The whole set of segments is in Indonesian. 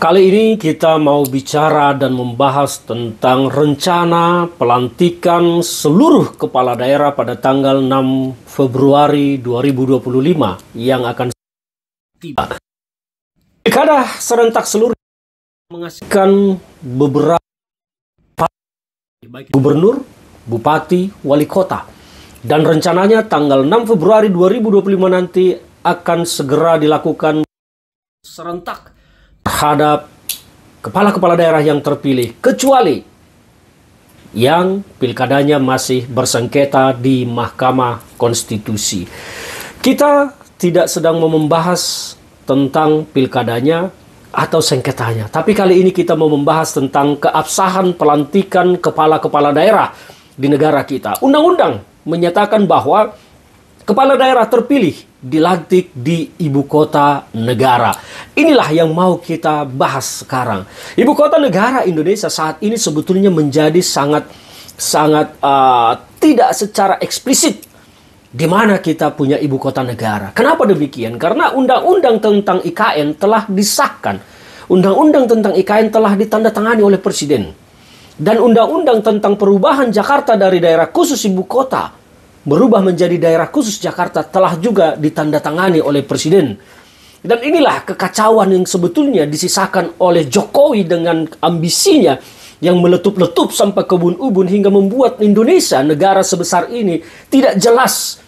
Kali ini kita mau bicara dan membahas tentang rencana pelantikan seluruh kepala daerah pada tanggal 6 Februari 2025 yang akan tiba. Pilkada serentak seluruh menghasilkan beberapa baik gubernur, bupati, wali kota. Dan rencananya tanggal 6 Februari 2025 nanti akan segera dilakukan serentak terhadap kepala-kepala daerah yang terpilih, kecuali yang pilkadanya masih bersengketa di Mahkamah Konstitusi. Kita tidak sedang membahas tentang pilkadanya atau sengketanya, tapi kali ini kita mau membahas tentang keabsahan pelantikan kepala-kepala daerah di negara kita. Undang-undang menyatakan bahwa kepala daerah terpilih dilantik di ibu kota negara. Inilah yang mau kita bahas sekarang. Ibu kota negara Indonesia saat ini sebetulnya menjadi sangat tidak secara eksplisit di mana kita punya ibu kota negara. Kenapa demikian? Karena undang-undang tentang IKN telah disahkan. Undang-undang tentang IKN telah ditandatangani oleh Presiden. Dan undang-undang tentang perubahan Jakarta dari daerah khusus ibu kota berubah menjadi daerah khusus Jakarta telah juga ditandatangani oleh Presiden. Dan inilah kekacauan yang sebetulnya disisakan oleh Jokowi dengan ambisinya yang meletup-letup sampai ke ubun-ubun hingga membuat Indonesia, negara sebesar ini, tidak jelas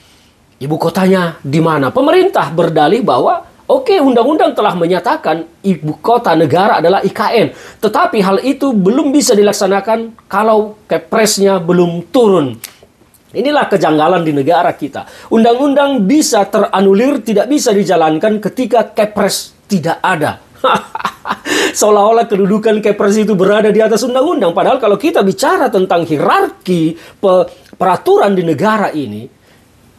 ibu kotanya di mana. Pemerintah berdalih bahwa oke, undang-undang telah menyatakan ibu kota negara adalah IKN. Tetapi hal itu belum bisa dilaksanakan kalau Kepresnya belum turun. Inilah kejanggalan di negara kita. Undang-undang bisa teranulir, tidak bisa dijalankan ketika Kepres tidak ada. Seolah-olah kedudukan Kepres itu berada di atas undang-undang. Padahal kalau kita bicara tentang hierarki peraturan di negara ini,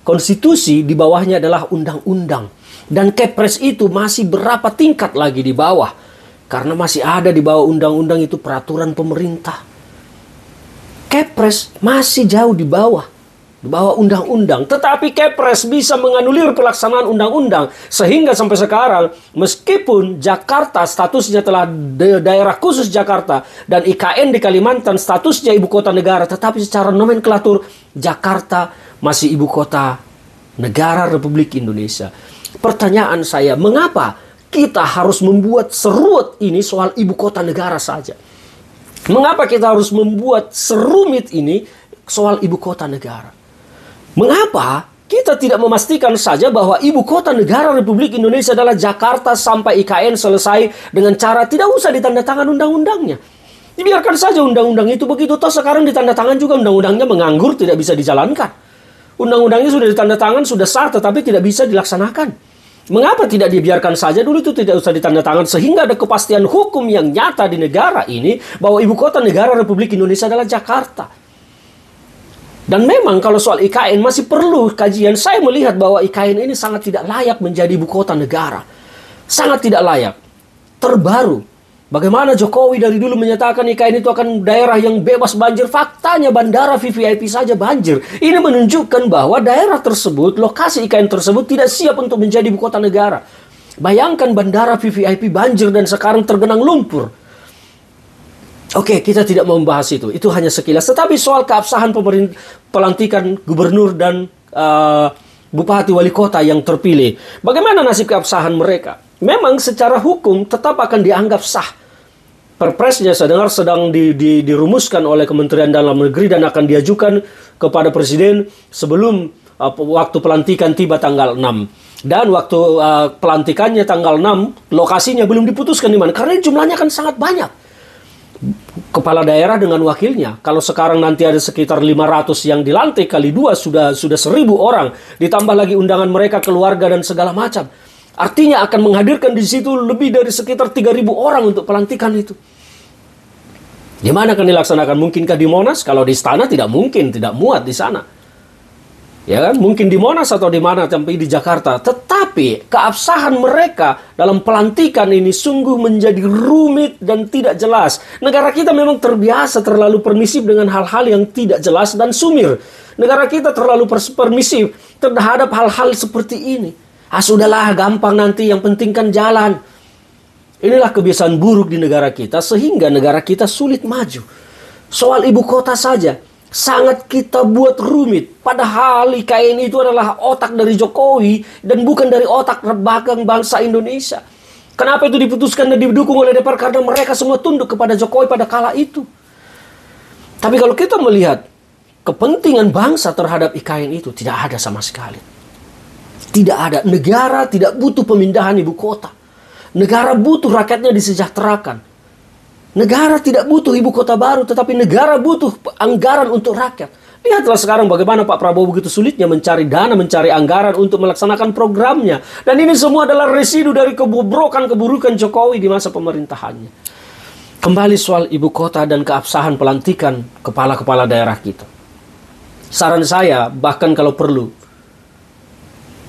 konstitusi di bawahnya adalah undang-undang. Dan Kepres itu masih berapa tingkat lagi di bawah. Karena masih ada di bawah undang-undang itu peraturan pemerintah. Kepres masih jauh di bawah undang-undang. Tetapi Kepres bisa menganulir pelaksanaan undang-undang. Sehingga sampai sekarang, meskipun Jakarta statusnya telah daerah khusus Jakarta dan IKN di Kalimantan statusnya ibu kota negara, tetapi secara nomenklatur Jakarta masih ibu kota negara Republik Indonesia. Pertanyaan saya, mengapa kita harus membuat seruat ini soal ibu kota negara saja? Mengapa kita harus membuat serumit ini soal ibu kota negara? Mengapa kita tidak memastikan saja bahwa ibu kota negara Republik Indonesia adalah Jakarta sampai IKN selesai dengan cara tidak usah ditandatangan undang-undangnya? Dibiarkan saja undang-undang itu begitu. Toh sekarang ditandatangan juga undang-undangnya menganggur, tidak bisa dijalankan. Undang-undangnya sudah ditandatangan, sudah sah, tetapi tidak bisa dilaksanakan. Mengapa tidak dibiarkan saja dulu itu tidak usah ditandatangan sehingga ada kepastian hukum yang nyata di negara ini bahwa ibu kota negara Republik Indonesia adalah Jakarta. Dan memang kalau soal IKN masih perlu kajian. Saya melihat bahwa IKN ini sangat tidak layak menjadi ibu kota negara. Sangat tidak layak. Terbaru, bagaimana Jokowi dari dulu menyatakan IKN itu akan daerah yang bebas banjir. Faktanya bandara VVIP saja banjir. Ini menunjukkan bahwa daerah tersebut, lokasi IKN tersebut tidak siap untuk menjadi ibu kota negara. Bayangkan bandara VVIP banjir dan sekarang tergenang lumpur. Oke, kita tidak mau membahas itu. Itu hanya sekilas. Tetapi soal keabsahan pelantikan gubernur dan bupati wali kota yang terpilih. Bagaimana nasib keabsahan mereka? Memang secara hukum tetap akan dianggap sah. Perpresnya sedang dirumuskan oleh Kementerian Dalam Negeri dan akan diajukan kepada Presiden sebelum waktu pelantikan tiba tanggal 6. Dan waktu pelantikannya tanggal 6, lokasinya belum diputuskan di mana. Karena jumlahnya kan sangat banyak. Kepala daerah dengan wakilnya. Kalau sekarang nanti ada sekitar 500 yang dilantik, kali 2 sudah 1.000 orang. Ditambah lagi undangan mereka, keluarga dan segala macam. Artinya akan menghadirkan di situ lebih dari sekitar 3.000 orang untuk pelantikan itu. Di mana akan dilaksanakan? Mungkinkah di Monas? Kalau di istana tidak mungkin, tidak muat di sana. Ya kan? Mungkin di Monas atau di mana, sampai di Jakarta. Tetapi keabsahan mereka dalam pelantikan ini sungguh menjadi rumit dan tidak jelas. Negara kita memang terbiasa terlalu permisif dengan hal-hal yang tidak jelas dan sumir. Negara kita terlalu permisif terhadap hal-hal seperti ini. Ah sudahlah, gampang nanti, yang penting kan jalan. Inilah kebiasaan buruk di negara kita sehingga negara kita sulit maju. Soal ibu kota saja sangat kita buat rumit. Padahal IKN itu adalah otak dari Jokowi dan bukan dari otak belakang bangsa Indonesia. Kenapa itu diputuskan dan didukung oleh DPR? Karena mereka semua tunduk kepada Jokowi pada kala itu. Tapi kalau kita melihat kepentingan bangsa terhadap IKN itu tidak ada sama sekali. Tidak ada. Negara tidak butuh pemindahan ibu kota. Negara butuh rakyatnya disejahterakan. Negara tidak butuh ibu kota baru, tetapi negara butuh anggaran untuk rakyat. Lihatlah sekarang bagaimana Pak Prabowo begitu sulitnya mencari dana, mencari anggaran untuk melaksanakan programnya. Dan ini semua adalah residu dari keburukan Jokowi di masa pemerintahannya. Kembali soal ibu kota dan keabsahan pelantikan kepala-kepala daerah kita. Saran saya, bahkan kalau perlu,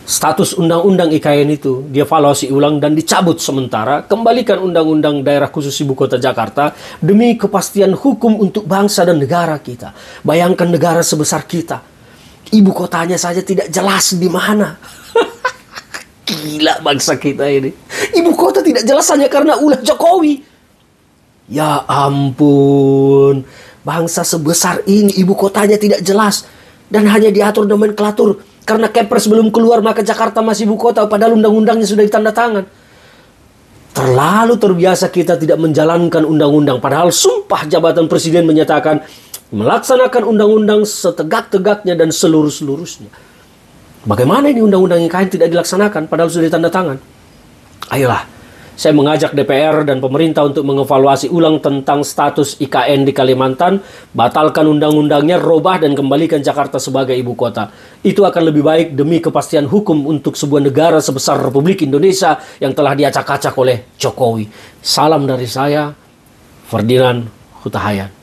status undang-undang IKN itu dievaluasi ulang dan dicabut sementara, kembalikan undang-undang daerah khusus ibu kota Jakarta demi kepastian hukum untuk bangsa dan negara kita. Bayangkan negara sebesar kita, ibu kotanya saja tidak jelas di mana. Gila bangsa kita ini. Ibu kota tidak jelas hanya karena ulah Jokowi. Ya ampun, bangsa sebesar ini ibu kotanya tidak jelas dan hanya diatur nomenklatur. Karena Kepres belum keluar maka Jakarta masih ibu kota padahal undang-undangnya sudah ditandatangan. Terlalu terbiasa kita tidak menjalankan undang-undang padahal sumpah jabatan presiden menyatakan melaksanakan undang-undang setegak-tegaknya dan seluruh-seluruhnya. Bagaimana ini undang-undang IKN tidak dilaksanakan padahal sudah ditandatangan? Ayolah, saya mengajak DPR dan pemerintah untuk mengevaluasi ulang tentang status IKN di Kalimantan, batalkan undang-undangnya, robah dan kembalikan Jakarta sebagai ibu kota. Itu akan lebih baik demi kepastian hukum untuk sebuah negara sebesar Republik Indonesia yang telah diacak-acak oleh Jokowi. Salam dari saya, Ferdinand Huta Hayan.